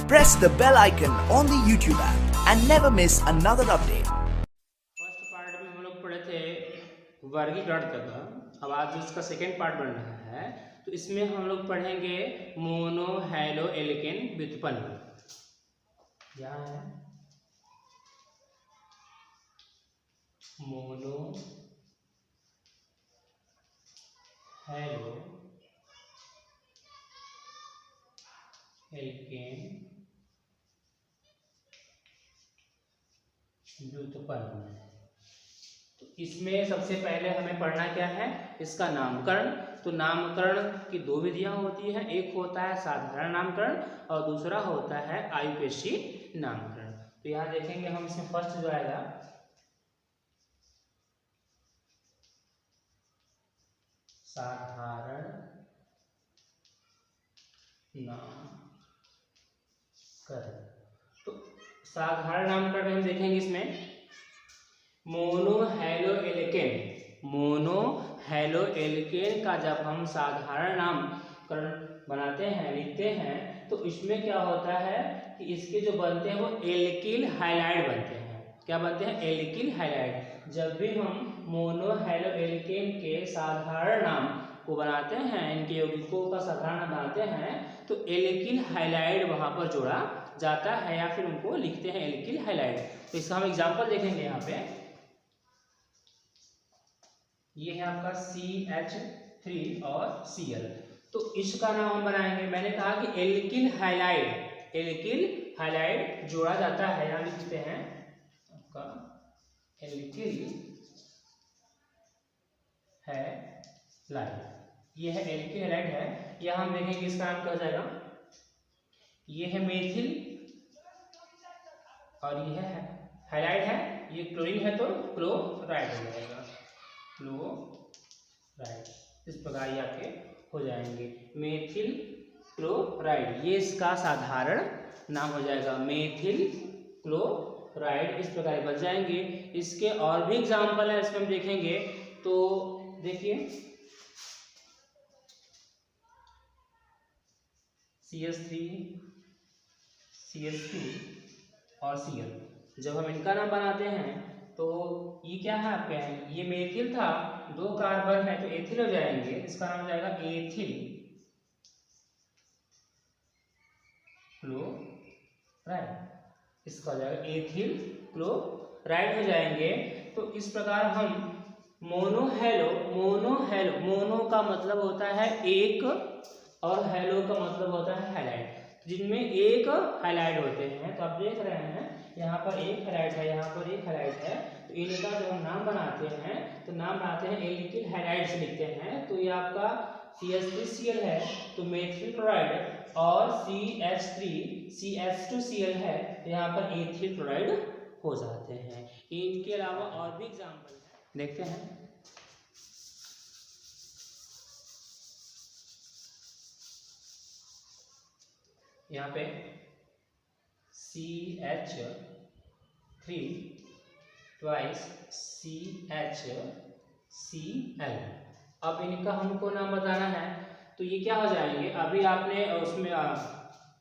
Press the bell icon on the YouTube app and never miss another update. First part में हम लोग पढ़े थे वर्गीकरण तक। अब आज इसका सेकेंड पार्ट बन रहा है, तो इसमें हम लोग पढ़ेंगे मोनो हैलो एल्केन व्युत्पन्न। यहाँ है मोनो हैलो एल्केन व्युत्पन्न। तो इसमें सबसे पहले हमें पढ़ना क्या है, इसका नामकरण। तो नामकरण की दो विधियां होती हैं, एक होता है साधारण नामकरण और दूसरा होता है आयुपेशी नामकरण। तो यहाँ देखेंगे हम, इसमें फर्स्ट जो आएगा साधारण नामकरण। तो साधारण नामकरण हम देखेंगे इसमें mono halo alkene. Mono halo alkene का जब हम साधारण नामकरण बनाते हैं, लिखते हैं, तो इसमें क्या होता है कि इसके जो बनते हैं वो एल्किल हाइलाइड बनते हैं। क्या बनते हैं? Alkyl halide. जब भी हम मोनो हैलो एल्केन के साधारण नाम को बनाते हैं, इनके यौगिकों का साधारण नाम बनाते हैं, तो एल्किल हाइलाइड वहां पर जोड़ा जाता है या फिर उनको लिखते हैं एल्किल हाइलाइड। तो इसका हम एग्जाम्पल देखेंगे। यहाँ पे ये है आपका CH3 और Cl। तो इसका नाम हम बनाएंगे। मैंने कहा कि एल्किल हाइलाइड जोड़ा जाता है। यहाँ लिखते हैं आपका एल्किल हाइलाइड। ये है एल्किल हाइलाइड है। यहाँ हम देखेंगे इसका नाम क्या हो जाएगा। ये है मेथिल और ये है हाइलाइड है, ये क्लोरीन है तो क्लोराइड हो जाएगा। क्लोराइड इस प्रकार ये आपके हो जाएंगे मेथिल क्लोराइड। ये इसका साधारण नाम हो जाएगा, मेथिल क्लोराइड। इस प्रकार बन जाएंगे। इसके और भी एग्जाम्पल है, इसमें हम देखेंगे। तो देखिए CH3, CH2 और Cl। जब हम इनका नाम बनाते हैं तो ये क्या है आपके हैं, ये मेथिल था, दो कार्बन है तो एथिल हो जाएंगे। इसका नाम हो जाएगा एथिल क्लोराइड। इसका हो जाएगा एथिल क्लोराइड हो जाएंगे। तो इस प्रकार हम मोनो का मतलब होता है एक और हैलो का मतलब होता है हाइलाइट, जिनमें एक हाइलाइट होते हैं। तो आप देख रहे हैं यहाँ पर एक हाइलाइट है, यहाँ पर एक हाइलाइट है। तो इनका जब हम नाम बनाते हैं तो नाम बनाते हैं एल्किल हाइलाइड से लिखते हैं। तो ये आपका CH3Cl है तो मेथिल क्लोराइड, और CH2Cl है तो यहाँ पर एथिल क्लोराइड हो जाते हैं। इनके अलावा और भी एग्जाम्पल देखते हैं। यहाँ पे CH3 ट्वाइस CHCl। अब इनका हमको नाम बताना है तो ये क्या हो जाएंगे। अभी आपने उसमें आगे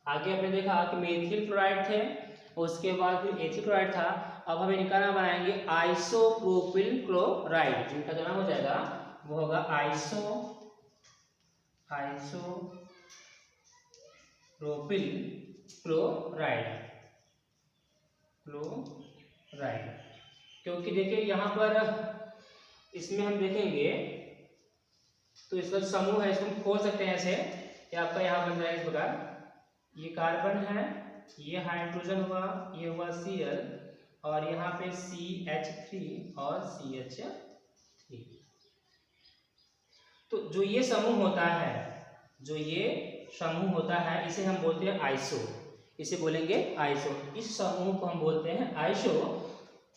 आपने देखा कि मेथिल क्लोराइड थे, उसके बाद फिर एथिल क्लोराइड था। अब हम इनका नाम बनाएंगे आइसोप्रोपिल क्लोराइड। जिनका जो नाम हो जाएगा वो होगा आइसोप्रोपिल क्लोराइड। क्योंकि देखिए यहाँ पर इसमें हम देखेंगे तो इसका समूह है, इसको हम खोल सकते हैं ऐसे। ये आपका यहाँ बन जाएगा इस प्रकार, ये कार्बन है, ये हाइड्रोजन हुआ, ये हुआ Cl, और यहाँ पे CH3 और CH3। तो जो ये समूह होता है, इसे हम बोलते हैं आइसो। इसे बोलेंगे आइसो। इस समूह को हम बोलते हैं आइसो।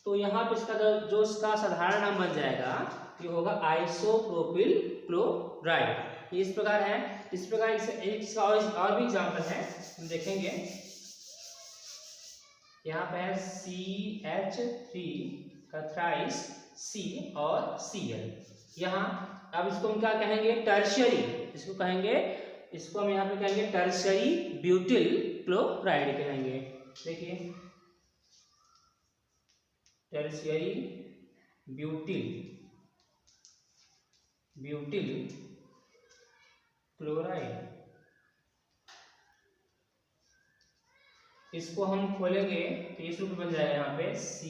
तो यहाँ पे इसका जो इसका साधारण नाम बन जाएगा ये होगा आइसोप्रोपिल क्लोराइड। ये इस प्रकार है। इस प्रकार इसका और भी एग्जाम्पल है, हम देखेंगे। यहाँ पे है CH3 का थ्राइस C और Cl। यहाँ अब इसको हम क्या कहेंगे, टर्शियरी। इसको कहेंगे इसको हम यहाँ पे कहेंगे टर्शियरी ब्यूटिल क्लोराइड कहेंगे। देखिए टर्शियरी ब्यूटिल क्लोराइड। इसको हम खोलेंगे तो ये सूत्र बन जाएगा यहाँ पे C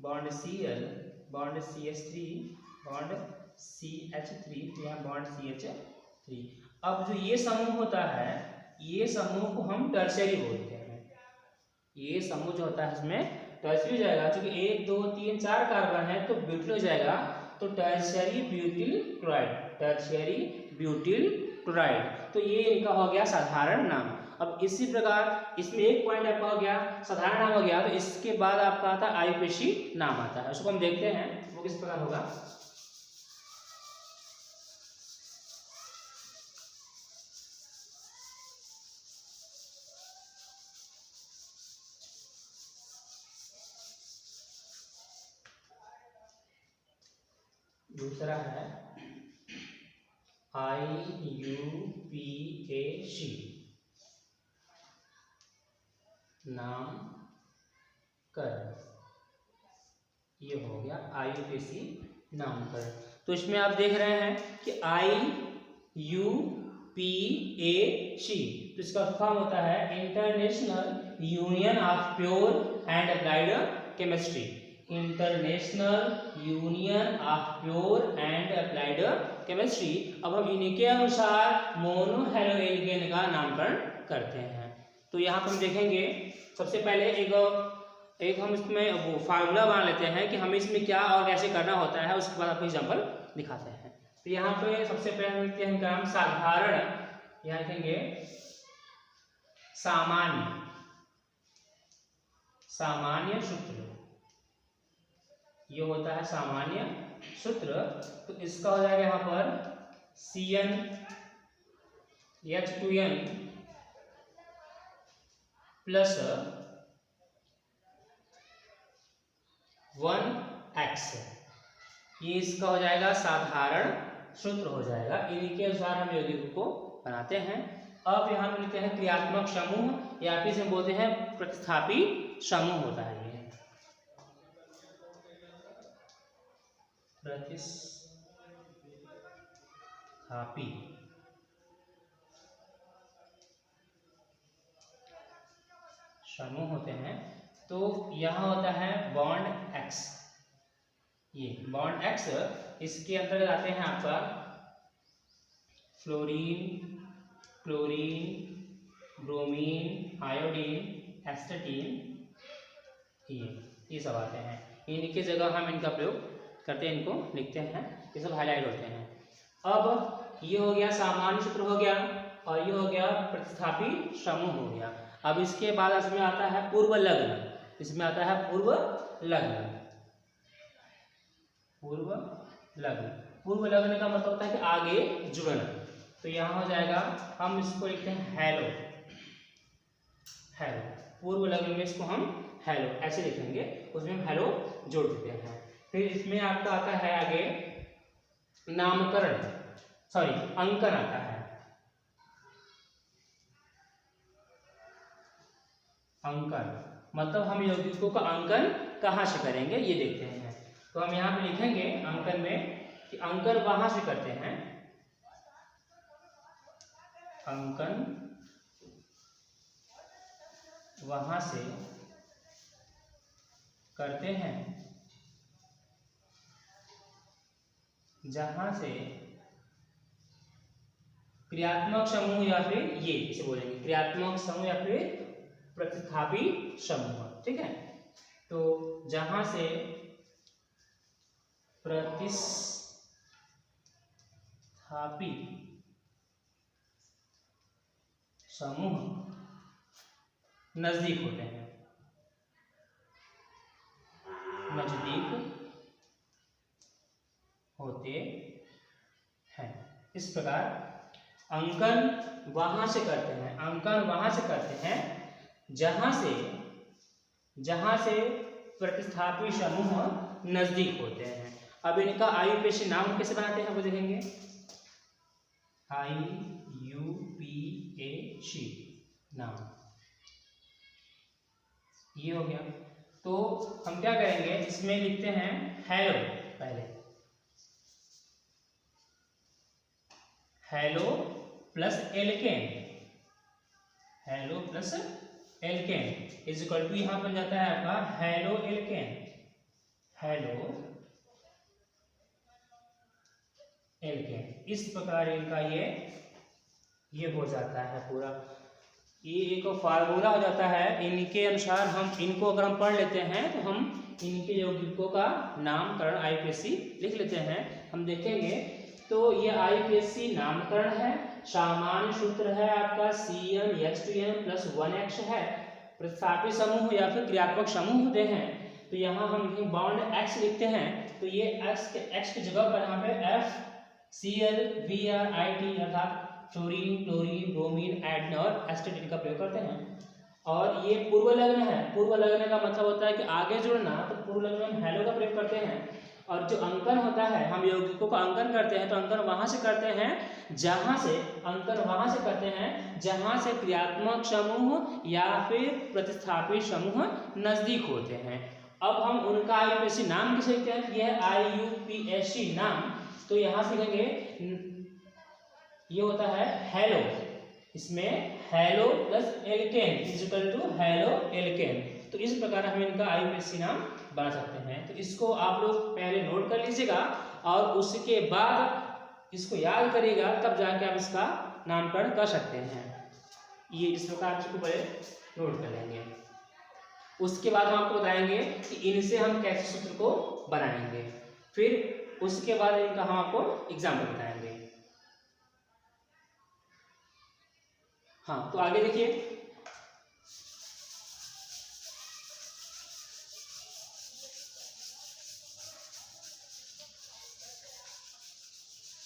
bond Cl bond CH3 bond CH3, यहाँ बॉन्ड CH3। अब जो ये समूह होता है, ये समूह को हम टर्शियरी बोलते हैं। ये समूह जो होता है इसमें टर्शियरी हो जाएगा, क्योंकि 1 2 3 4 कार्बन है तो ब्यूटिल हो जाएगा, तो tertiary butyl chloride, tertiary butyl chloride. तो ये इनका हो गया साधारण नाम। अब इसी प्रकार इसमें एक पॉइंट आपका हो गया साधारण नाम हो गया, तो इसके बाद आपका आता है आयुपेशी नाम आता है। उसको हम देखते हैं वो किस प्रकार होगा। दूसरा है IUPAC नामकरण। ये हो गया IUPAC नामकरण। तो इसमें आप देख रहे हैं कि IUPAC, तो इसका फॉर्म होता है international union of pure and applied chemistry. International union of pure and applied chemistry. अब हम इनके अनुसार मोनोहैलोएल्केन का नामकरण करते हैं। तो यहाँ पर हम देखेंगे सबसे पहले एक हम इसमें वो फार्मूला बना लेते हैं कि हमें इसमें क्या और कैसे करना होता है, उसके बाद आपको एग्जाम्पल दिखाते हैं। तो यहाँ पे सबसे पहले लिखते हैं इनका नाम साधारण, यहाँ लिखेंगे सामान्य सूत्र। ये होता है सामान्य सूत्र, तो इसका हो जाएगा यहाँ पर CnH2n प्लस 1x। ये इसका हो जाएगा साधारण सूत्र हो जाएगा। इन्हीं के अनुसार हम यौगिक को बनाते हैं। अब यहाँ पे लिखते हैं क्रियात्मक समूह, या फिर इसे बोलते हैं प्रतिस्थापी समूह होता है। ये प्रतिस्थापी समूह होते हैं। तो यहाँ होता है बॉन्ड X, ये बॉन्ड X, इसके अंतर्गत आते हैं आपका फ्लोरीन, क्लोरीन, ब्रोमीन, आयोडीन, एस्टेटीन, ये सब आते हैं। इनकी जगह हम इनका प्रयोग करते हैं, इनको लिखते हैं, ये सब हाईलाइट होते हैं। अब ये हो गया सामान्य सूत्र हो गया, और ये हो गया प्रतिस्थापी समूह हो गया। अब इसके बाद इसमें आता है पूर्व लग्न। इसमें आता है पूर्व लग्न। पूर्व लग्न का मतलब होता है कि आगे जुड़ना। तो यहाँ हो जाएगा, हम इसको लिखते हैं हेलो। पूर्व लग्न में इसको हम हेलो ऐसे लिखेंगे, उसमें हम हेलो जोड़ देते हैं। फिर इसमें आपका आता है आगे अंकन आता है। अंकन मतलब हम यौगिकों का अंकन कहाँ से करेंगे ये देखते हैं। तो हम यहाँ पे लिखेंगे अंकन में कि अंकन वहां से करते हैं, अंकन वहां से करते हैं जहां से क्रियात्मक समूह, या फिर ये इसे बोलेंगे क्रियात्मक समूह या फिर प्रतिस्थापी समूह। ठीक है, तो जहां से प्रतिस्थापी समूह नजदीक होते हैं, इस प्रकार अंकन वहां से करते हैं, जहां से प्रतिस्थापी समूह नजदीक होते हैं। अब इनका आयुपेशी नाम कैसे बनाते हैं वो देखेंगे। IUPAC शी नाम, ये हो गया। तो हम क्या करेंगे, इसमें लिखते हैं हेलो पहले, halo plus alkene, halo plus alkene is equal to यहां बन जाता है आपका हेलो एल्केन, हेलो एल्केन। इस प्रकार इनका ये हो जाता है पूरा, ये एक फार्मूला हो जाता है। इनके अनुसार हम इनको अगर हम पढ़ लेते हैं तो हम इनके यौगिकों का नामकरण आईपीएससी लिख लेते हैं। हम देखेंगे तो ये आईपीएससी नामकरण है, सामान्य सूत्र है आपका CnH2n प्लस 1H है। प्रतिस्थापित समूह या फिर क्रियात्मक समूह होते हैं तो यहाँ हम बॉन्ड X लिखते हैं, तो ये X की जगह पर यहाँ पे FCl Br अर्थात फ्लोरीन, क्लोरीन, ब्रोमीन, आयोडीन और एस्टेटिन का प्रयोग करते हैं। और ये पूर्व लग्न है, पूर्व लग्न का मतलब होता है कि आगे जुड़ना, तो पूर्व लग्न में हम हेलो का प्रयोग करते हैं। और जो अंकन होता है, हम यौगिकों का अंकन करते हैं तो अंकन वहां से करते हैं जहां से, अंकन वहां से करते हैं जहां से क्रियात्मक समूह या फिर प्रतिस्थापित समूह नजदीक होते हैं। अब हम उनका आईयूपीएससी नाम किसे कहते हैं, यह आईयूपीएससी नाम, तो यहाँ से लिखेंगे ये होता है हेलो, इसमें halo plus alkene is equal to halo alkane. तो इस प्रकार हम इनका आईयूपीएससी नाम बना सकते हैं। तो इसको आप लोग पहले नोट कर लीजिएगा और उसके बाद इसको याद करिएगा, तब जाके आप इसका नामकरण कर सकते हैं। ये इस प्रकार इसको पहले नोट कर लेंगे, उसके बाद हम आपको बताएंगे कि इनसे हम कैसे सूत्र को बनाएंगे, फिर उसके बाद इनका हम आपको एग्जाम्पल बताएंगे। हाँ, तो आगे देखिए,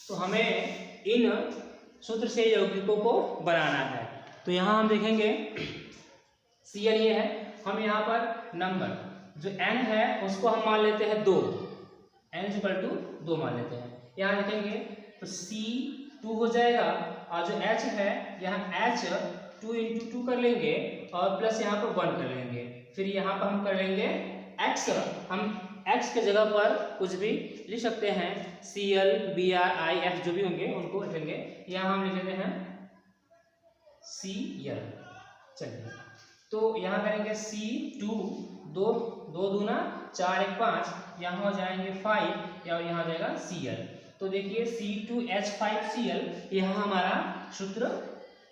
तो हमें इन सूत्र से यौगिकों को बनाना है। तो यहाँ हम देखेंगे Cl ये है, हम यहाँ पर नंबर जो n है उसको हम मान लेते हैं 2, n इक्वल टू 2 मान लेते हैं। यहाँ देखेंगे तो C2 हो जाएगा और जो H है यहाँ H 2 × 2 कर लेंगे और प्लस यहाँ पर 1 कर लेंगे। फिर यहाँ पर हम कर लेंगे X, हम X के जगह पर कुछ भी लिख सकते हैं, Cl Br I F जो भी होंगे उनको लिखेंगे। यहाँ हम लिख लेते हैं Cl। चलिए, तो यहाँ करेंगे C2 2 दूना 4 1 5, यहाँ हो जाएंगे 5 या यहाँ हो जाएगा Cl। तो देखिए C2H5Cl, यह हमारा सूत्र,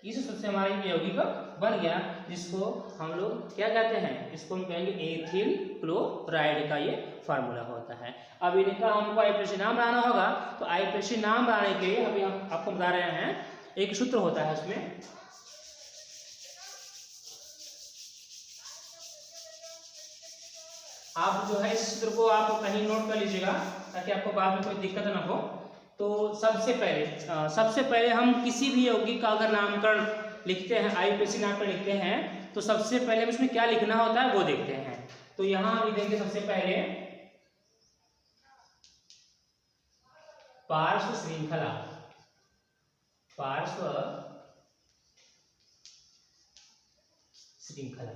इस सूत्र से हमारा यौगिक बन गया, जिसको हम लोग क्या कहते हैं, इसको हम कहेंगे एथिल क्लोराइड का ये फार्मूला होता है। अब इनका हमको आईपीएससी नाम बनाना होगा, तो आईपीएससी नाम बनाने के लिए अभी हम आपको बता रहे हैं, एक सूत्र होता है उसमें, आप जो है इस सूत्र को आप कहीं नोट कर लीजिएगा ताकि आपको बाद में कोई दिक्कत ना हो। तो सबसे पहले हम किसी भी यौगिक का अगर नामकरण लिखते हैं, आईयूपीएससी नामकरण लिखते हैं, तो सबसे पहले हम इसमें क्या लिखना होता है वो देखते हैं। तो यहां हम लिखेंगे सबसे पहले पार्श्व श्रृंखला, पार्श्व श्रृंखला,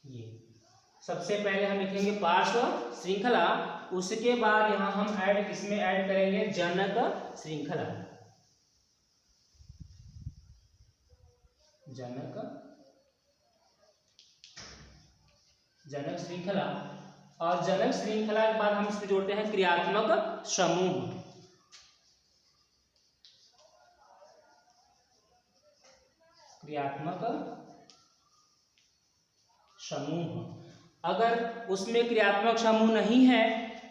ये सबसे पहले हम लिखेंगे पार्श्व श्रृंखला। उसके बाद यहां हम इसमें ऐड करेंगे जनक श्रृंखला, जनक श्रृंखला। और जनक श्रृंखला के बाद हम इसमें जोड़ते हैं क्रियात्मक समूह, क्रियात्मक समूह। अगर उसमें क्रियात्मक समूह नहीं है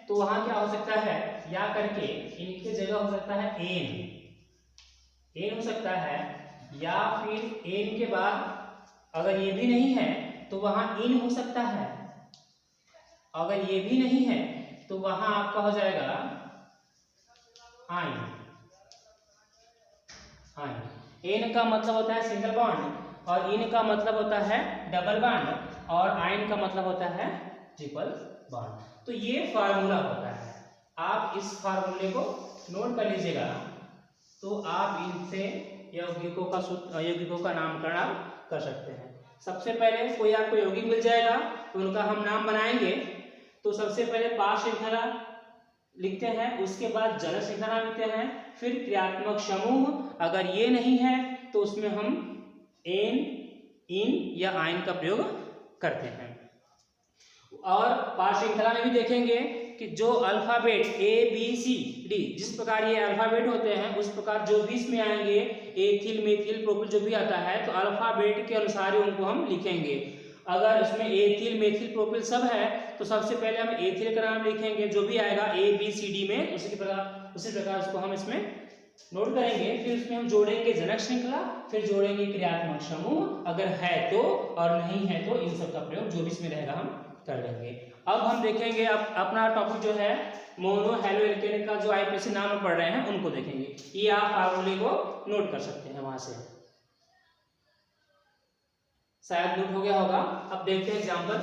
तो वहां क्या हो सकता है, या करके इनके जगह हो सकता है एन हो सकता है, या फिर एन के बाद अगर ये भी नहीं है तो वहां इन हो सकता है। अगर ये भी नहीं है तो वहां आपका हो जाएगा आइन। एन का मतलब होता है सिंगल बॉन्ड और इन का मतलब होता है डबल बॉन्ड और आइन का मतलब होता है ट्रिपल बॉन्ड। तो ये फार्मूला होता है, आप इस फार्मूले को नोट कर लीजिएगा। तो आप इनसे यौगिकों का नामकरण आप कर सकते हैं। सबसे पहले कोई आपको यौगिक मिल जाएगा तो उनका हम नाम बनाएंगे। तो सबसे पहले पाश श्रृंखला लिखते हैं, उसके बाद जनक श्रृंखला लिखते हैं, फिर क्रियात्मक समूह। अगर ये नहीं है तो उसमें हम एन, इन या आयन का प्रयोग करते हैं। और पाश श्रृंखला में भी देखेंगे कि जो alphabet A B C D, जिस प्रकार ये अल्फाबेट होते हैं उस प्रकार जो भी इसमें आएंगे, एथिल मेथिल प्रोपिल जो भी आता है तो अल्फाबेट के अनुसार ही उनको हम लिखेंगे। अगर इसमें एथिल मेथिल प्रोपिल सब है तो सबसे पहले हम एथिल का नाम लिखेंगे, जो भी आएगा ए बी सी डी में उसी प्रकार उसको हम इसमें नोट करेंगे। फिर उसमें हम जोड़ेंगे जनक श्रृंखला, फिर जोड़ेंगे क्रियात्मक समूह, अगर है तो, और नहीं है तो इन सब का प्रयोग जो भी इसमें रहेगा हम कर लेंगे। अब हम देखेंगे अपना टॉपिक जो है मोनो हैलो एल्केन का जो आईपीसी नाम पढ़ रहे हैं उनको देखेंगे। ये आप फार्मूले को नोट कर सकते हैं वहां से, शायद नोट हो गया होगा। अब देखते हैं एग्जांपल।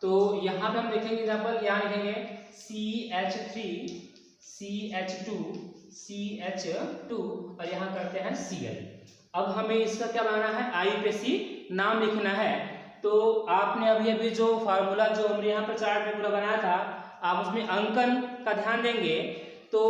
तो यहाँ पे हम देखेंगे एग्जांपल, यहाँ लिखेंगे CH3 CH2 CH2 और यहाँ करते हैं Cl। अब हमें इसका क्या बनाना है, आईपीसी नाम लिखना है। तो आपने अभी जो फार्मूला जो हमने यहाँ पर चार्ट में पूरा बनाया था, आप उसमें अंकन का ध्यान देंगे तो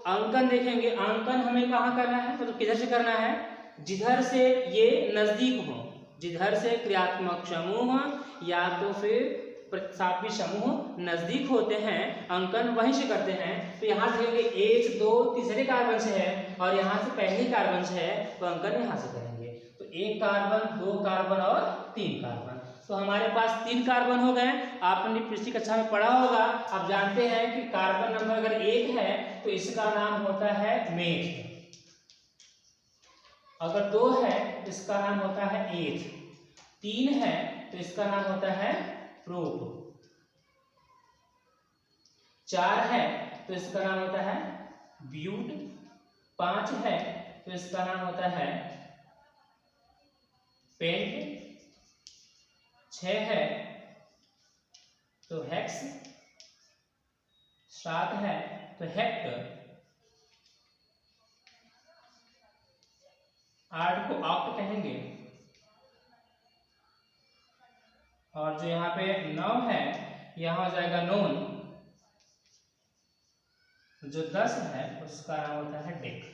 अंकन देखेंगे, अंकन हमें कहाँ करना है, मतलब किधर से करना है, जिधर से ये नजदीक हो, जिधर से क्रियात्मक समूह या तो फिर प्रतिस्थापी समूह नजदीक होते हैं, अंकन वहीं से करते हैं। तो यहाँ देखेंगे 1 2 तीसरे कार्बन से है और यहाँ से पहले कार्बन से है तो अंकन यहाँ से करेंगे। तो 1 कार्बन 2 कार्बन और 3 कार्बन, तो हमारे पास 3 कार्बन हो गए। आपने पिछली कक्षा में पढ़ा होगा, आप जानते हैं कि कार्बन नंबर अगर 1 है तो इसका नाम होता है मेथ, अगर 2 है तो इसका नाम होता है एथ, 3 है तो इसका नाम होता है प्रोप, 4 है तो इसका नाम होता है ब्यूट, 5 है तो इसका नाम होता है पेंट, 6 है तो हेक्स, 7 है तो हेक्टर, 8 को ऑक्ट कहेंगे, और जो यहाँ पे 9 है यहाँ हो जाएगा नोन, जो 10 है उसका नाम होता है डेक।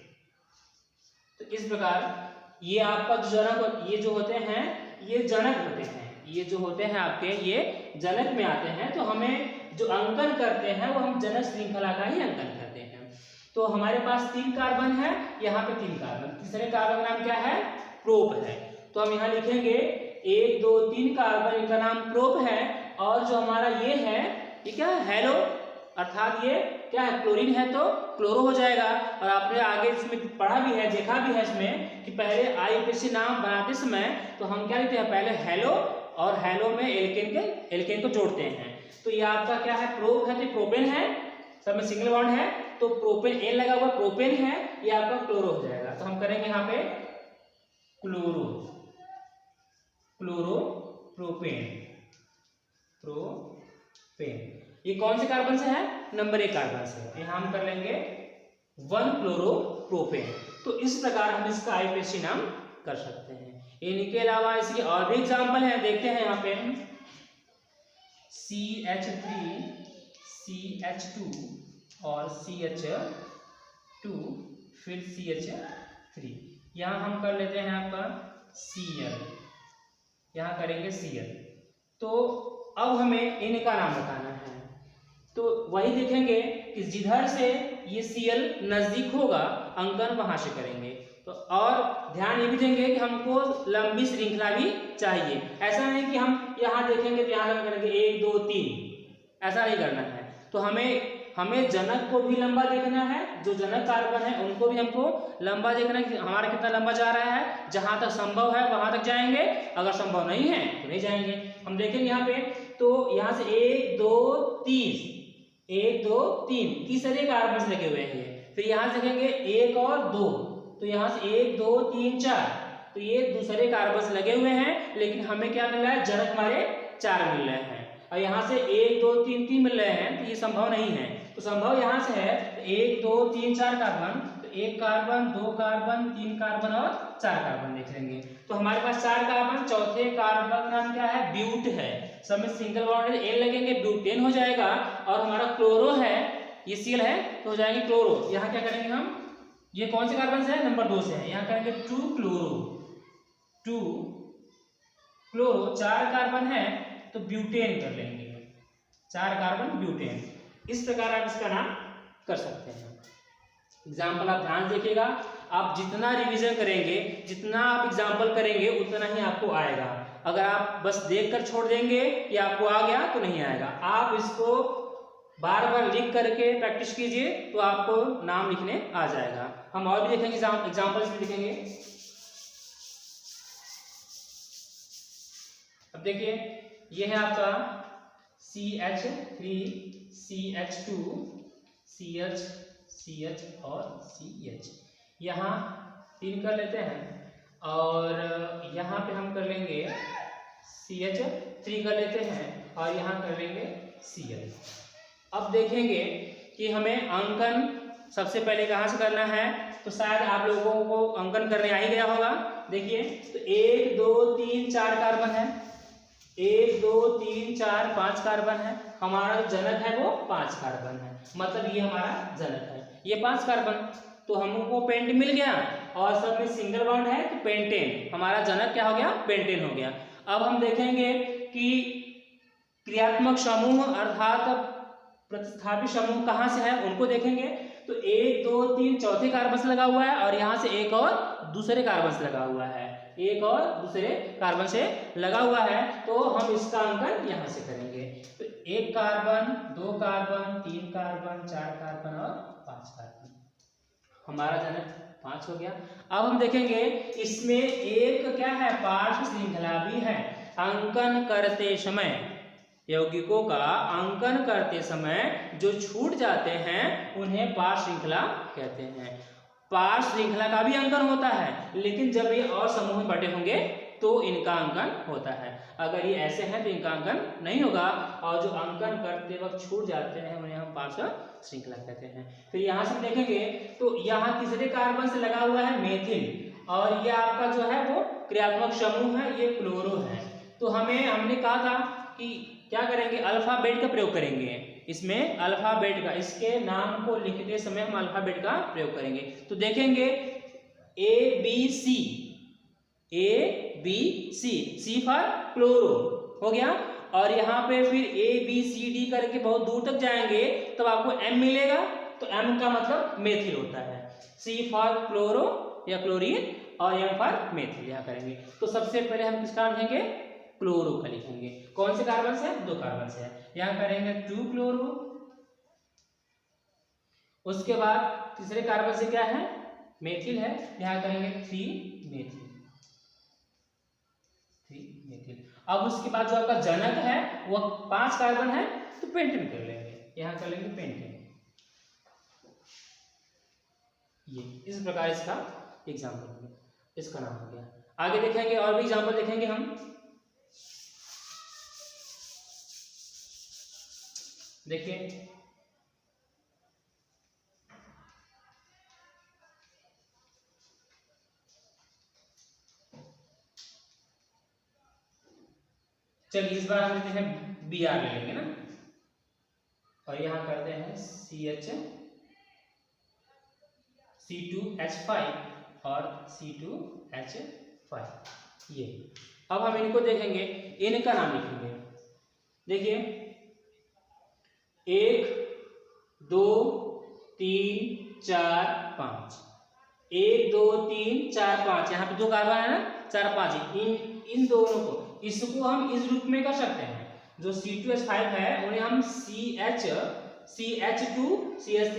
तो इस प्रकार ये आपका जो जनक, ये जो होते हैं ये जनक होते हैं, ये जो होते हैं आपके ये जनक में आते हैं। तो हमें जो अंकन करते हैं वो हम जनक श्रृंखला का ही अंकन करते हैं। तो हमारे पास 3 कार्बन है, यहाँ पे 3 कार्बन, तीसरे कार्बन का नाम क्या है, प्रोप है। तो हम यहाँ लिखेंगे 1 2 3 कार्बन, इनका नाम प्रोप है। और जो हमारा ये है ये क्या है, हेलो, अर्थात ये क्या है, क्लोरीन है तो क्लोरो हो जाएगा। और आपने आगे इसमें पढ़ा भी है, देखा भी है इसमें कि पहले आईपीसी नाम बनाते समय तो हम क्या लिखते हैं, पहले हेलो और हेलो में एल्केन को जोड़ते हैं। तो ये आपका क्या है, प्रोप है तो प्रोपेन है, सब में सिंगल बॉन्ड है तो प्रोपेन एन लगा हुआ प्रोपेन है, ये आपका क्लोरो हो जाएगा। तो हम करेंगे यहाँ पे क्लोरो, क्लोरो प्रोपेन, प्रोपेन। ये कौन से कार्बन से है, नंबर 1 कार्बन से। यहाँ हम कर लेंगे 1 क्लोरो प्रोपेन। तो इस प्रकार हम इसका आईपीसी नाम कर सकते हैं। इनके अलावा इसके और भी एग्जाम्पल हैं, देखते हैं यहाँ पे CH3 CH2 और CH2 फिर CH3। यहाँ हम कर लेते हैं आपका Cl, यहाँ करेंगे Cl। तो अब हमें इनका नाम बताना है, तो वही देखेंगे कि जिधर से ये Cl नजदीक होगा अंकन वहां से करेंगे। तो और ध्यान ये भी देंगे कि हमको लंबी श्रृंखला भी चाहिए, ऐसा नहीं कि हम यहाँ देखेंगे तो यहाँ करेंगे 1 2 3, ऐसा नहीं करना है। तो हमें जनक को भी लंबा देखना है, जो जनक कार्बन है उनको भी हमको लंबा देखना है कि हमारा कितना लंबा जा रहा है। जहां तक संभव है वहां तक जाएंगे, अगर संभव नहीं है तो नहीं जाएंगे। हम देखेंगे यहाँ पे, तो यहाँ से 1 2 3 1 2 3 तीसरे कार्बन लगे हुए हैं। फिर यहाँ से देखेंगे 1 और 2, तो यहाँ से 1 2 3 4, तो ये दूसरे कार्बन लगे हुए हैं, लेकिन हमें क्या मिल रहा है, जनक हमारे 4 मिल रहे हैं, और यहाँ से 1 2 3 3 मिल रहे हैं, तो ये संभव नहीं है। तो संभव यहाँ से है 1 2 3 4 कार्बन, तो 1 कार्बन 2 कार्बन 3 कार्बन और 4 कार्बन देख लेंगे। तो हमारे पास 4 कार्बन, चौथे कार्बन का नाम क्या है, ब्यूट है, सब में सिंगल बॉन्ड एन लगेंगे, ब्यूटेन हो जाएगा। और हमारा क्लोरो है, ये सील है तो हो जाएंगे क्लोरो। यहाँ क्या करेंगे हम, ये कौन से कार्बन से है, नंबर 2 से है, यहाँ करेंगे 2 क्लोरो 4 कार्बन है तो ब्यूटेन कर लेंगे, 4 कार्बन ब्यूटेन। इस प्रकार आप इसका नाम कर सकते हैं। एग्जाम्पल आप ध्यान देखिएगा, आप जितना रिवीजन करेंगे, जितना आप एग्जाम्पल करेंगे, उतना ही आपको आएगा। अगर आप बस देखकर छोड़ देंगे कि आपको आ गया तो नहीं आएगा। आप इसको बार बार लिख करके प्रैक्टिस कीजिए तो आपको नाम लिखने आ जाएगा। हम और भी देखेंगे, एग्जाम्पल्स भी लिखेंगे। अब देखिए, ये है आपका CH3 CH2 CH और CH, यहाँ 3 कर लेते हैं, और यहाँ पे हम कर लेंगे CH3 कर लेते हैं, और यहाँ कर लेंगे Cl। अब देखेंगे कि हमें अंकन सबसे पहले कहाँ से करना है, तो शायद आप लोगों को अंकन करने आ ही गया होगा। देखिए, तो 1 2 3 4 कार्बन है, 1 2 3 4 5 कार्बन है, हमारा जो जनक है वो 5 कार्बन है, मतलब ये हमारा जनक है, ये 5 कार्बन। तो हमको पेंट मिल गया, और सब में सिंगल बॉन्ड है तो पेंटेन, हमारा जनक क्या हो गया, पेंटेन हो गया। अब हम देखेंगे कि क्रियात्मक समूह अर्थात प्रतिस्थापी समूह कहाँ से है, उनको देखेंगे। तो 1 2 3 चौथे कार्बन से लगा हुआ है, और यहाँ से एक और दूसरे कार्बन से लगा हुआ है, एक और दूसरे कार्बन से लगा हुआ है, तो हम इसका अंकन यहाँ से करेंगे। तो 1 कार्बन 2 कार्बन 3 कार्बन 4 कार्बन और 5 कार्बन, हमारा जनक 5 हो गया। अब हम देखेंगे इसमें एक क्या है, पार्श्व श्रृंखला भी है। अंकन करते समय, यौगिकों का अंकन करते समय जो छूट जाते हैं उन्हें पार्श्व श्रृंखला कहते हैं। पार्श्व श्रृंखला का भी अंकन होता है, लेकिन जब ये और समूह में बटे होंगे तो इनका अंकन होता है। अगर ये ऐसे हैं तो इनका अंकन नहीं होगा, और जो अंकन करते वक्त छूट जाते हैं उन्हें हम पार्श्व श्रृंखला कहते हैं। फिर यहाँ से देखेंगे तो यहाँ तीसरे कार्बन से लगा हुआ है मेथिल, और ये आपका जो है वो क्रियात्मक समूह है, ये क्लोरो है। तो हमने कहा था कि क्या करेंगे, अल्फाबेट का प्रयोग करेंगे, इसमें अल्फाबेट का, इसके नाम को लिखते समय हम अल्फाबेट का प्रयोग करेंगे। तो देखेंगे ABC, C फॉर क्लोरो हो गया, और यहाँ पे फिर ABCD करके बहुत दूर तक जाएंगे तब आपको M मिलेगा, तो M का मतलब मेथिल होता है। C फॉर क्लोरो या क्लोरीन, और M फॉर मेथिल यहाँ करेंगे। तो सबसे पहले हम किसका लिखेंगे, क्लोरो का लिखेंगे। कौन से कार्बन से, 2 कार्बन से है, यहाँ करेंगे 2 क्लोरो। उसके बाद तीसरे कार्बन से क्या है, मेथिल है, यहाँ करेंगे 3 मेथिल। अब उसके बाद जो आपका जनक है वो 5 कार्बन है, तो पेंटेन कर लेंगे, यहाँ कर लेंगे पेंटेन। ये इस प्रकार इसका एग्जाम्पल, इसका नाम हो गया। आगे देखेंगे और भी एग्जाम्पल देखेंगे हम। देखिए, चलिए इस बार हम लेते हैं Br ले लेंगे ना, और यहां करते हैं C2H5 और C2H5। ये अब हम इनको देखेंगे, इनका नाम लिखेंगे। देखिए 1 2 3 4 5, 1 2 3 4 5, यहाँ पे 2 कार्बन है ना, 4 5, इन दोनों को, इसको हम इस रूप में कर सकते हैं। जो C2H5 है उन्हें हम CH2 CH3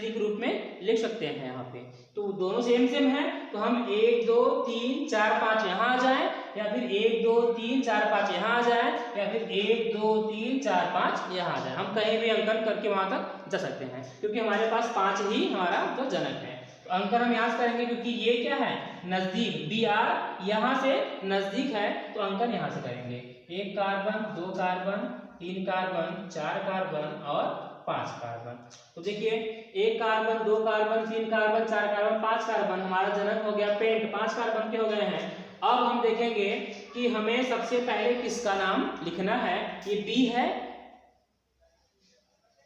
के रूप में लिख सकते हैं यहाँ पे। तो दोनों सेम है, तो हम 1 2 3 4 5 यहाँ आ जाए, या फिर 1 2 3 4 5 यहाँ आ जाए, या फिर 1 2 3 4 5 यहाँ आ जाए। हम कहीं भी अंकन करके वहां तक जा सकते हैं, क्योंकि हमारे पास 5 ही हमारा जो जनक है। तो अंकर हम यहाँ से करेंगे क्योंकि ये क्या है नजदीक, Br यहाँ से नजदीक है तो अंकर यहाँ से करेंगे। 1 कार्बन 2 कार्बन 3 कार्बन 4 कार्बन और 5 कार्बन। तो देखिए 1 carbon 2 carbon 3 carbon 4 carbon 5 carbon हमारा जनक हो गया पेंट, 5 कार्बन के हो गए हैं। अब हम देखेंगे कि हमें सबसे पहले किसका नाम लिखना है। ये बी है,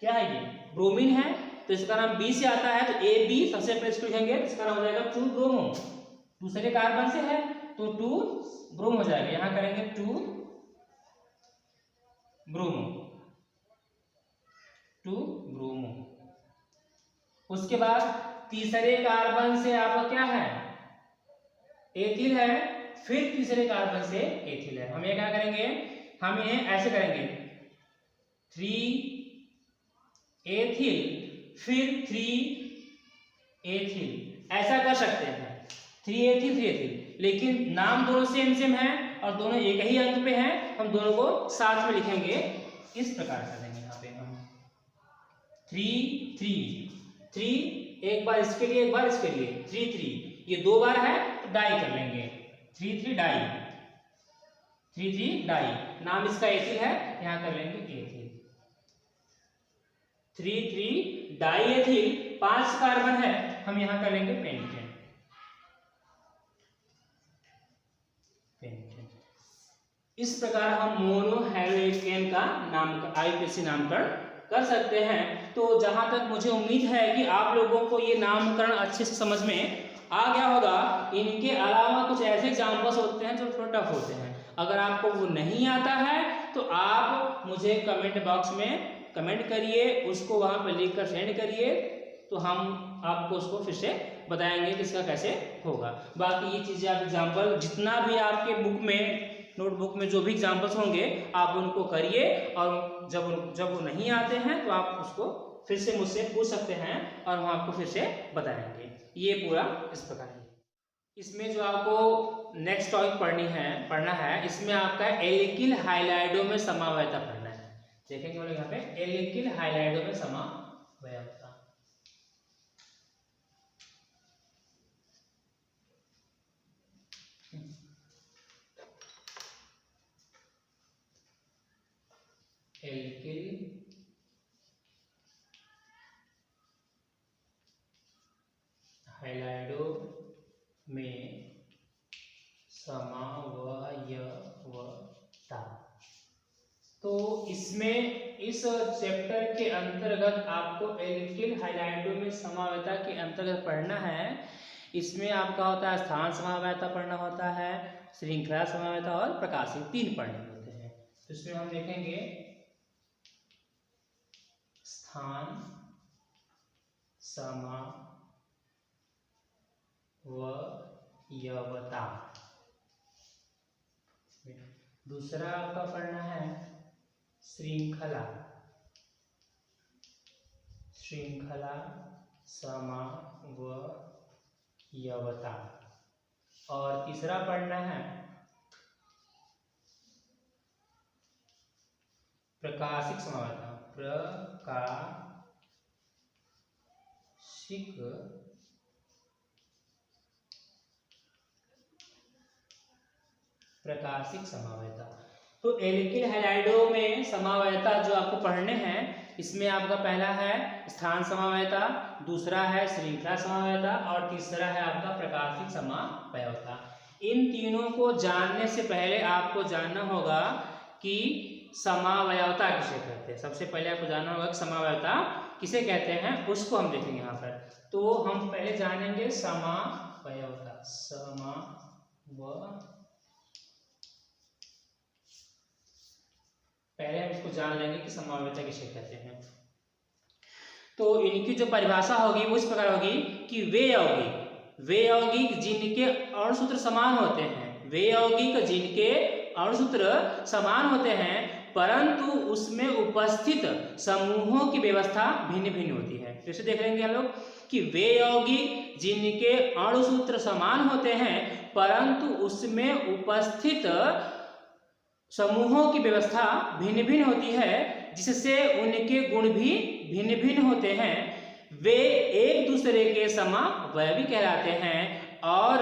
क्या है ये ब्रोमीन है, तो इसका नाम बी से आता है, तो ए बी सबसे पहले इसको लिखेंगे, इसका नाम हो जाएगा 2 ब्रोमो। दूसरे कार्बन से है तो 2 ब्रोमो हो जाएगा, यहां करेंगे 2 ब्रोमो, 2 ब्रोमो। उसके बाद तीसरे कार्बन से आपका क्या है एथिल है, फिर तीसरे कार्बन से एथिल है। हम ये क्या करेंगे, हम ये ऐसे करेंगे 3 एथिल फिर 3 एथिल, ऐसा कर सकते हैं 3 एथिल 3 एथिल, लेकिन नाम दोनों सेम है और दोनों एक ही अंक पे हैं, हम दोनों को साथ में लिखेंगे इस प्रकार कर देंगे। यहाँ पे हम 3 3 3 एक बार इसके लिए एक बार इसके लिए 3 3, ये 2 बार है तो डाई कर लेंगे 3 3 डाई, 3 3 डाई। नाम इसका एथिल है, यहाँ कर लेंगे एथिल 3 3 डाई एथिल। 5 कार्बन है, हम यहां कर लेंगे पेंटेन, पेंटेन। इस प्रकार हम मोनो हेलोएल्केन का नाम IUPAC नामकरण कर सकते हैं। तो जहां तक मुझे उम्मीद है कि आप लोगों को ये नामकरण अच्छे से समझ में आ गया होगा। इनके अलावा कुछ ऐसे एग्जाम्पल्स होते हैं जो थोड़ा टफ होते हैं, अगर आपको वो नहीं आता है तो आप मुझे कमेंट बॉक्स में कमेंट करिए, उसको वहां पर लिख कर सेंड करिए, तो हम आपको उसको फिर से बताएंगे कि इसका कैसे होगा। बाकी ये चीज़ें आप एग्जाम्पल जितना भी आपके बुक में नोटबुक में जो भी एग्जाम्पल्स होंगे आप उनको करिए, और जब वो नहीं आते हैं तो आप उसको फिर से मुझसे पूछ सकते हैं और हम आपको फिर से बताएंगे। ये पूरा इस प्रकार है। इसमें जो आपको नेक्स्ट टॉपिक पढ़ना है, इसमें आपका एल्किल हाइलाइडों में समावयता पढ़ना है। देखेंगे हम लोग यहाँ पे एल्किल हाइलाइडों में समावयता। एल्किल हाइलाइडों में समावयवता। तो इसमें इस चैप्टर के अंतर्गत आपको एल्किल हाइलाइडों में समावयता के अंतर्गत पढ़ना है। इसमें आपका होता है स्थान समावयता पढ़ना होता है, श्रृंखला समावयता और प्रकाशिक, 3 पढ़ने होते हैं। तो इसमें हम देखेंगे स्थान समावयवता। दूसरा आपका पढ़ना है श्रृंखला समावयवता। और तीसरा पढ़ना है प्रकाशिक समावयवता, प्रकाशिक समावयता। तो एल्किल हाइलाइडों में समावयता जो आपको पढ़ने हैं, इसमें आपका पहला है स्थान समावयता, दूसरा है श्रृंखला समावयता और तीसरा है आपका प्रकाशिक समावयवता। इन तीनों को जानने से पहले आपको जानना होगा कि समावयवता किसे कहते हैं। सबसे पहले आपको जानना होगा कि समावयवता किसे कहते हैं, उसको हम देखेंगे यहाँ पर। तो हम पहले जानेंगे समावयवता। पहले हम इसको जान लेंगे कि समावयवता किसे कहते हैं। तो इनकी जो परिभाषा होगी वो इस प्रकार होगी कि वे यौगिक जिनके अणुसूत्र समान होते हैं, वे यौगिक जिनके अणुसूत्र समान होते हैं परंतु उसमें उपस्थित समूहों की व्यवस्था भिन्न भिन्न होती है। जैसे देख लेंगे हम लोग कि वे यौगिक जिनके अणुसूत्र समान होते हैं परंतु उसमें उपस्थित समूहों की व्यवस्था भिन्न भिन्न होती है, जिससे उनके गुण भी भिन्न भिन्न होते हैं। वे एक दूसरे के समावयवी कहलाते हैं और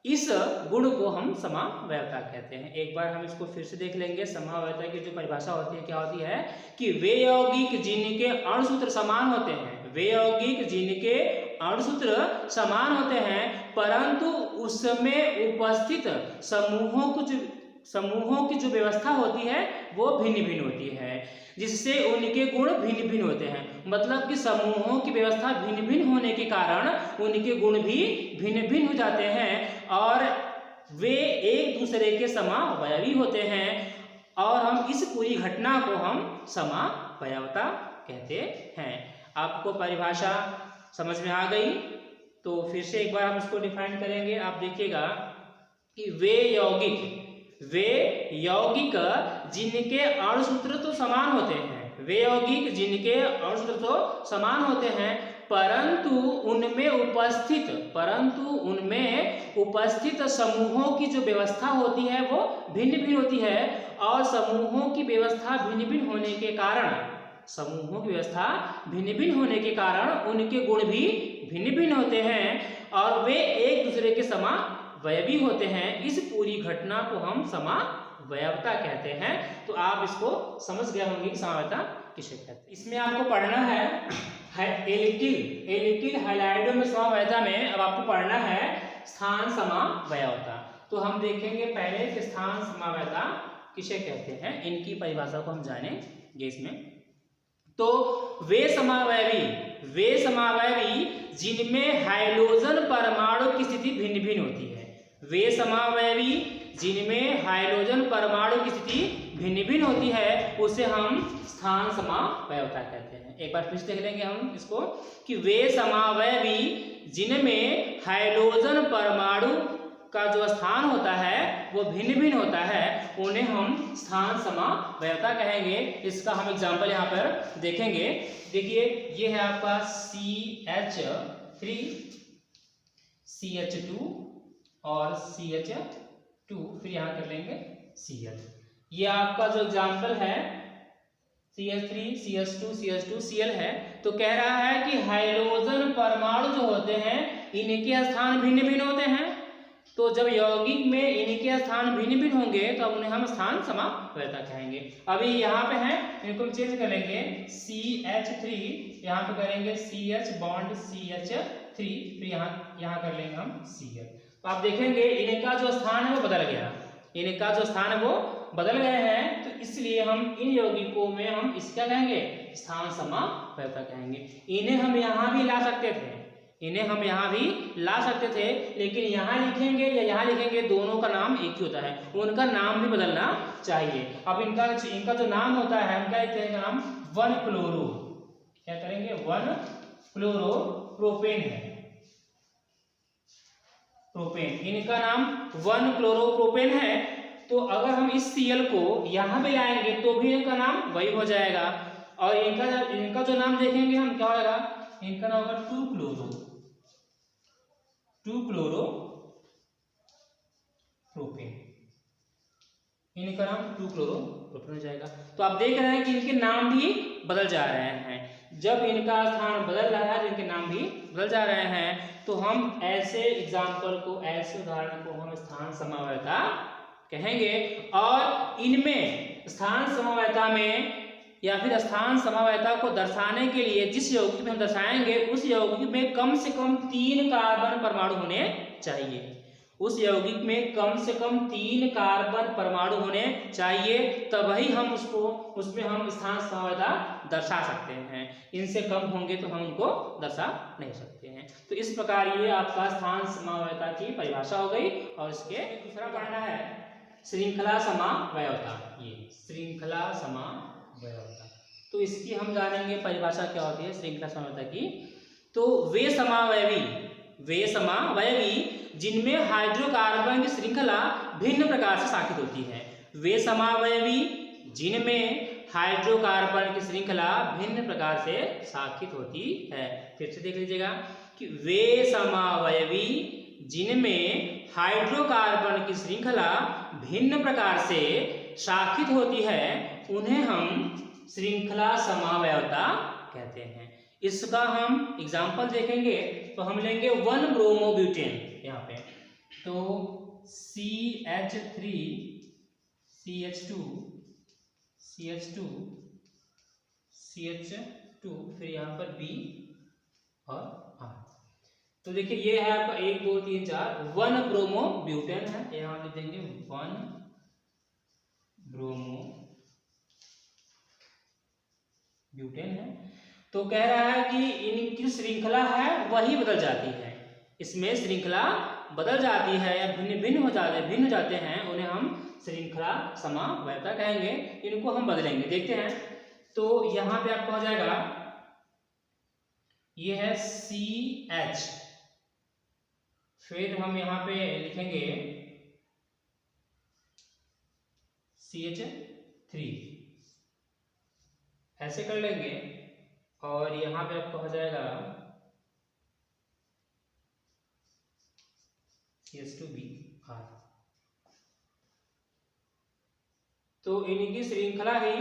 इस गुण को हम समावयवता कहते हैं। एक बार हम इसको फिर से देख लेंगे। समावयवता की जो परिभाषा होती है क्या होती है कि वे यौगिक जिनके अणुसूत्र समान होते हैं, वे यौगिक जिनके अणुसूत्र समान होते हैं परंतु उसमें उपस्थित समूहों की जो व्यवस्था होती है वो भिन्न भिन्न होती है, जिससे उनके गुण भिन्न भिन्न होते हैं। मतलब कि समूहों की व्यवस्था भिन्न भिन्न होने के कारण उनके गुण भी भिन्न भिन्न हो जाते हैं और वे एक दूसरे के समावयवी होते हैं और हम इस पूरी घटना को हम समावयवता कहते हैं। आपको परिभाषा समझ में आ गई? तो फिर से एक बार हम इसको डिफाइन करेंगे। आप देखिएगा कि वे यौगिक जिनके अणुसूत्र तो समान होते हैं, वे यौगिक जिनके अणुसूत्र तो समान होते हैं परंतु उनमें उपस्थित समूहों की जो व्यवस्था होती है वो भिन्न भिन्न होती है और समूहों की व्यवस्था भिन्न भिन्न होने के कारण उनके गुण भी भिन्न भिन्न होते हैं और वे एक दूसरे के समावयवी होते हैं। इस पूरी घटना को हम समावयवता कहते हैं। तो आप इसको समझ गए होंगे कि समावयवता किसे कहते हैं। इसमें आपको पढ़ना है एल्किल हैलाइडों में समावयवता में अब आपको पढ़ना है स्थान समावयवता। तो हम देखेंगे पहले कि स्थान समावयवता किसे कहते हैं, इनकी परिभाषा को हम जानेंगे इसमें। तो वे समावयवी जिनमें हाइड्रोजन परमाणु की स्थिति भिन्न भिन्न होती है, वे समावयवी जिनमें हाइड्रोजन परमाणु की स्थिति भिन्न भिन्न होती है उसे हम स्थान समावयवता कहते हैं। एक बार फिर से देख लेंगे हम इसको कि वे समावयवी जिनमें हाइड्रोजन परमाणु का जो स्थान होता है वो भिन्न भिन्न होता है उन्हें हम स्थान समावयवता कहेंगे। इसका हम एग्जांपल यहाँ पर देखेंगे। देखिए ये है आपका CH3 CH2 और CH2, फिर यहाँ कर लेंगे Cl। ये आपका जो एग्जांपल है CH3 CH2 CH2 Cl है। तो कह रहा है कि हाइड्रोजन परमाणु जो होते हैं इनके स्थान भिन्न भिन्न होते हैं। तो जब यौगिक में इनके स्थान भिन्न भिन्न होंगे तो अब उन्हें हम स्थान समावयवता कहेंगे। अभी यहाँ पे है, इनको चेंज कर लेंगे CH3, यहाँ पे करेंगे CH बॉन्ड CH3, फिर यहाँ कर लेंगे हम Cl। तो आप देखेंगे इनका जो स्थान है वो बदल गया, इनका जो स्थान है वो बदल गए हैं। तो इसलिए हम इन यौगिकों में हम इसका कहेंगे स्थान समावयवता कहेंगे। इन्हें हम यहाँ भी ला सकते थे, लेकिन यहाँ लिखेंगे या यहाँ लिखेंगे दोनों का नाम एक ही होता है, उनका नाम भी बदलना चाहिए। अब इनका जो नाम होता है हम क्या लिखते हैं, नाम 1-क्लोरो, क्या करेंगे 1-क्लोरोप्रोपेन है, प्रोपेन, इनका नाम 1-क्लोरोप्रोपेन है। तो अगर हम इस Cl को यहाँ भी लाएंगे तो भी इनका नाम वही हो जाएगा और इनका जो नाम देखेंगे हम क्या होगा, इनका नाम होगा 2-क्लोरोप्रोपेन, इनका नाम 2-क्लोरोप्रोपेन हो जाएगा। तो आप देख रहे हैं कि इनके नाम भी बदल जा रहे हैं। जब इनका स्थान बदल रहा है तो इनके नाम भी बदल जा रहे हैं। तो हम ऐसे एग्जाम्पल को, ऐसे उदाहरण को हम स्थान समावयवता कहेंगे। और इनमें स्थान समावयवता में या फिर स्थान समावयवता को दर्शाने के लिए जिस यौगिक में हम दर्शाएंगे उस यौगिक में कम से कम 3 कार्बन परमाणु होने चाहिए, उस यौगिक में कम से कम 3 कार्बन परमाणु होने चाहिए, तभी हम उसमें हम स्थान समावयवता दर्शा सकते हैं। इनसे कम होंगे तो हम उनको दर्शा नहीं सकते हैं। तो इस प्रकार ये आपका स्थान समावयवता की परिभाषा हो गई। और इसके दूसरा पढ़ना है श्रृंखला समावयवता। ये श्रृंखला समावयवता, तो इसकी हम जानेंगे परिभाषा क्या होती है श्रृंखला समावयवता की। तो वे समावयवी जिनमें हाइड्रोकार्बन की श्रृंखला भिन्न प्रकार से शाखित होती है, वे समावयवी जिनमें हाइड्रोकार्बन की श्रृंखला भिन्न प्रकार से शाखित होती है। फिर से देख लीजिएगा कि वे समावयवी जिनमें हाइड्रोकार्बन की श्रृंखला भिन्न प्रकार से शाखित होती है उन्हें हम श्रृंखला समावयवता कहते हैं। इसका हम एग्जाम्पल देखेंगे तो हम लेंगे 1 ब्रोमोब्यूटेन यहाँ पे, तो CH3 CH2 CH2 CH2 फिर यहाँ पर B और R। तो देखिए ये है आपका 1 2 3 4 1 ब्रोमोब्यूटेन है, यहाँ लिख देंगे 1 ब्रोमोब्यूटेन है। तो कह रहा है कि इनकी श्रृंखला है वही बदल जाती है, इसमें श्रृंखला बदल जाती है या भिन्न हो जाते हैं, उन्हें हम श्रृंखला समवायता कहेंगे। इनको हम बदलेंगे, देखते हैं। तो यहाँ पे आपका हो जाएगा, ये है CH, फिर हम यहाँ पे लिखेंगे CH3, ऐसे कर लेंगे। और यहाँ पे आपका हो जाएगा CH2BR। तो इनकी श्रृंखला ही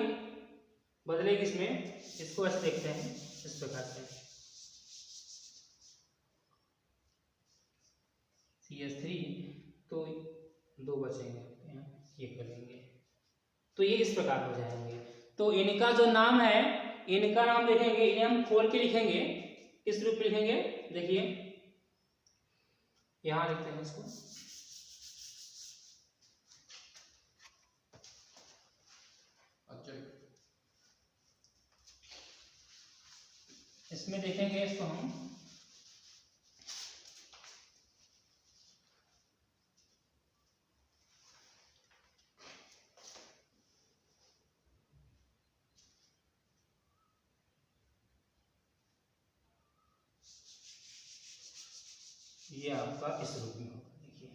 बदलेगी इसमें, इसको ऐसे देखते हैं इस प्रकार से, CH3 तो 2 बचेंगे, ये करेंगे तो ये इस प्रकार हो जाएंगे। तो इनका जो नाम है, इनका नाम देखेंगे, इन्हें हम खोल के लिखेंगे, किस रूप में लिखेंगे, देखिए यहां लिखते हैं इसको, इसमें देखेंगे इसको हम ये आपका इस रूप में होगा, देखिए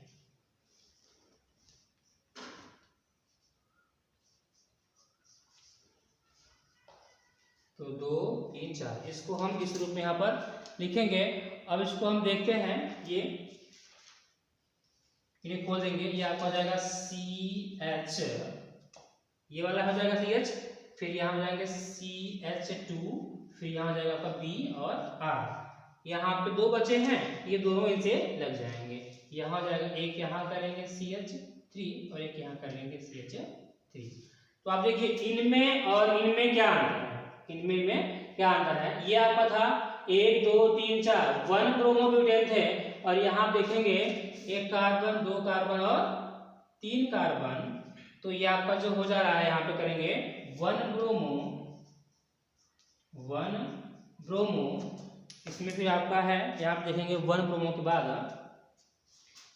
तो 2 3 4, इसको हम इस रूप में यहाँ पर लिखेंगे। अब इसको हम देखते हैं, ये इन्हें खोल देंगे, ये आपका हो जाएगा CH, ये वाला हो जाएगा CH, फिर यहाँ हो जाएंगे CH2, फिर यहाँ हो जाएगा आपका B और R। यहाँ पे 2 बचे हैं, ये दोनों इनसे लग जाएंगे, यहाँ हो जाएगा, एक यहाँ करेंगे CH3 और एक यहाँ कर लेंगे CH3। तो आप देखिए इनमें और इनमें क्या अंतर है, इनमें क्या अंतर है। ये आपका था 1 2 3 4 1 ब्रोमोब्यूटेन थे, और यहाँ देखेंगे 1 कार्बन 2 कार्बन और 3 कार्बन, तो ये आपका जो हो जा रहा है, यहाँ पे करेंगे 1 ब्रोमो, इसमें फिर आपका है, यहाँ पे देखेंगे 1 ब्रोमो के बाद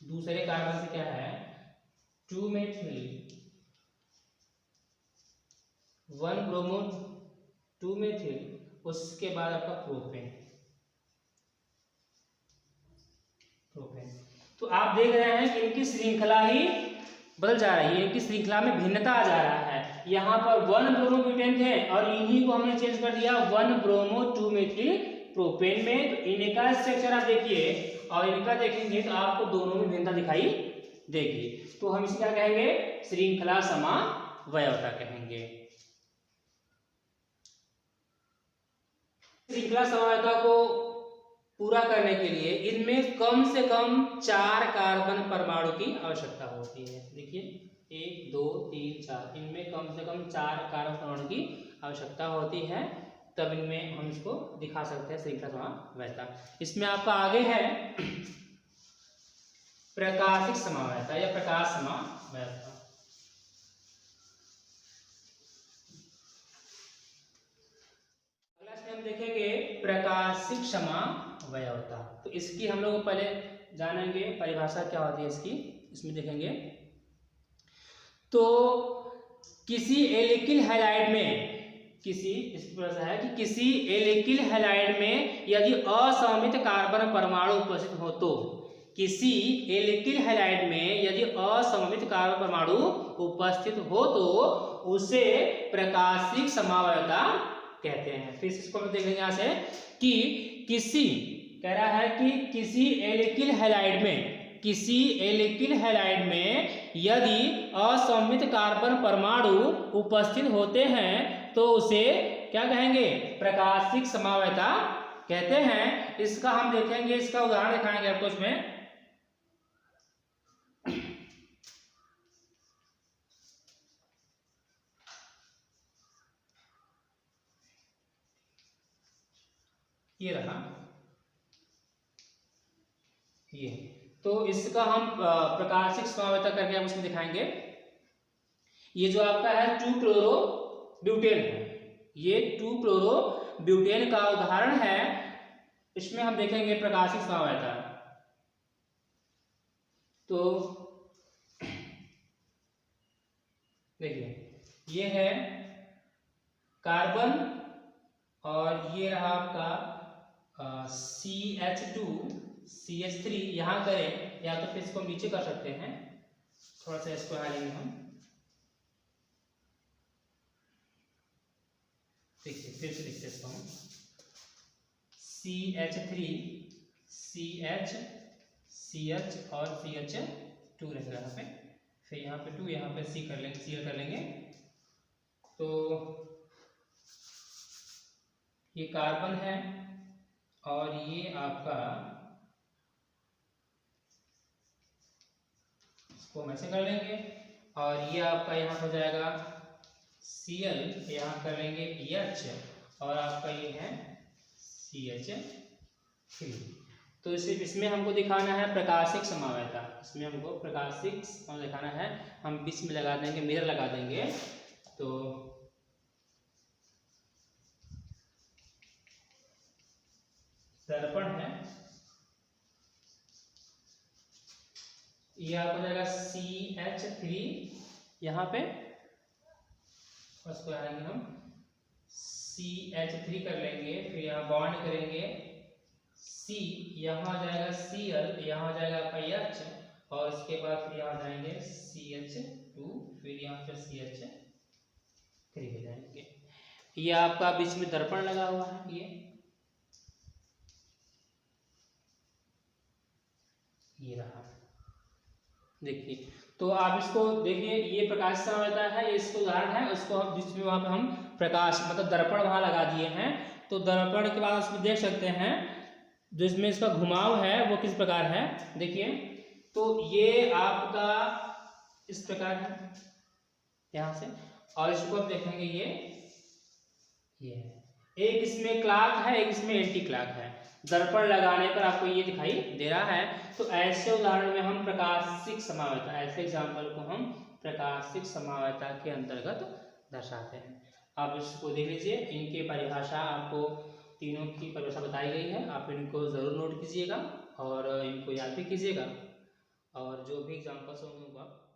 दूसरे कार्बन से क्या है 2 मेथिल, 1 ब्रोमो 2 मेथिल, उसके बाद आपका प्रोपेन। तो आप देख रहे हैं कि इनकी श्रृंखला ही बदल जा रही है, इनकी श्रृंखला में भिन्नता आ जा रहा है। यहाँ पर 1 ब्रोमोब्यूटेन थे और इन्हीं को हमने चेंज कर दिया 1 ब्रोमो 2 मेथिल प्रोपेन में। तो इनका स्ट्रक्चर आप देखिए और इनका देखेंगे तो आपको दोनों में भिन्नता दिखाई देगी। तो हम इसे क्या कहेंगे, श्रृंखला समवायता कहेंगे। श्रृंखला समवायता को पूरा करने के लिए इनमें कम से कम 4 कार्बन परमाणु की आवश्यकता होती है। देखिए 1 2 3 4, इनमें कम से कम 4 कार्बन परमाणु की आवश्यकता होती है, तब इनमें हम इसको दिखा सकते हैं श्रृंखला समवायता। इसमें आपका आगे है प्रकाशिक समवायता या प्रकाश समवायता। अगला स्टेप हम देखेंगे प्रकाशिक समवायता। तो इसकी हम लोग पहले जानेंगे परिभाषा क्या होती है इसकी, इसमें देखेंगे। तो किसी एल्किल हैलाइड में, इस तरह से है कि किसी एल्किल हैलाइड में यदि असममित कार्बन परमाणु उपस्थित हो, तो किसी एल्किल हैलाइड में यदि असममित कार्बन परमाणु उपस्थित हो तो उसे प्रकाशिक समवायता कहते हैं। फिर इसको हम देखेंगे यहाँ से कि किसी, कह रहा है कि किसी एल्किल हैलाइड में यदि असममित कार्बन परमाणु उपस्थित होते हैं तो उसे क्या कहेंगे, प्रकाशिक समवायता कहते हैं। इसका हम देखेंगे, इसका उदाहरण दिखाएंगे आपको इसमें। ये रहा, ये तो इसका हम प्रकाशिक समवायता करके हम उसमें दिखाएंगे। ये जो आपका है 2-क्लोरो-ब्यूटेन है, ये 2-क्लोरो-ब्यूटेन का उदाहरण है। इसमें हम देखेंगे प्रकाशिक समवायता। तो देखिए, ये है कार्बन और ये रहा आपका CH2 CH3। यहाँ करें या तो फिर इसको नीचे कर सकते हैं, थोड़ा सा इसको हटा लेंगे हम। देखिए फिर से लिखते इसको हम, CH3 CH CH और CH2 रहेगा यहाँ पे, फिर यहाँ पे 2, यहाँ पे C कर लेंगे, Cl कर लेंगे। तो ये कार्बन है और ये आपका, इसको हम ऐसे कर लेंगे, और ये आपका यहाँ हो जाएगा Cl, यहाँ कर लेंगे H, और आपका ये है CH3। तो इसमें हमको दिखाना है प्रकाशिक समवायता, इसमें हमको प्रकाशिक समवायता दिखाना है। हम बीच में लगा देंगे, मिरर लगा देंगे। तो दर्पण है, ये आपको हो जाएगा CH3 यहाँ पे, उसको आएंगे हम CH3 कर लेंगे, फिर यहाँ बॉन्ड करेंगे C, यहाँ आ जाएगा Cl, यहाँ आ जाएगा आपका H, और इसके बाद फिर यहाँ जाएंगे CH2, फिर यहाँ पे CH3 हो जाएंगे। ये आपका बीच में दर्पण लगा हुआ है, ये रहा, देखिए। तो आप इसको देखिए, ये प्रकाश समवायता है, ये इसको उदाहरण है। उसको हम बीच में वहाँ पे हम प्रकाश मतलब दर्पण वहाँ लगा दिए हैं। तो दर्पण के बाद उसमें देख सकते हैं जो इसमें इसका घुमाव है वो किस प्रकार है, देखिए। तो ये आपका इस प्रकार है यहाँ से, और इसको आप देखेंगे ये एक इसमें क्लॉक है, एक इसमें एंटी क्लॉक है। दर्पण लगाने पर आपको ये दिखाई दे रहा है। तो ऐसे उदाहरण में हम प्रकाशिक समवायता, ऐसे एग्जाम्पल को हम प्रकाशिक समवायता के अंतर्गत दर्शाते हैं। आप इसको देख लीजिए, इनके परिभाषा आपको तीनों की परिभाषा बताई गई है। आप इनको ज़रूर नोट कीजिएगा और इनको याद भी कीजिएगा, और जो भी एग्जाम्पल्स होंगे उनको आप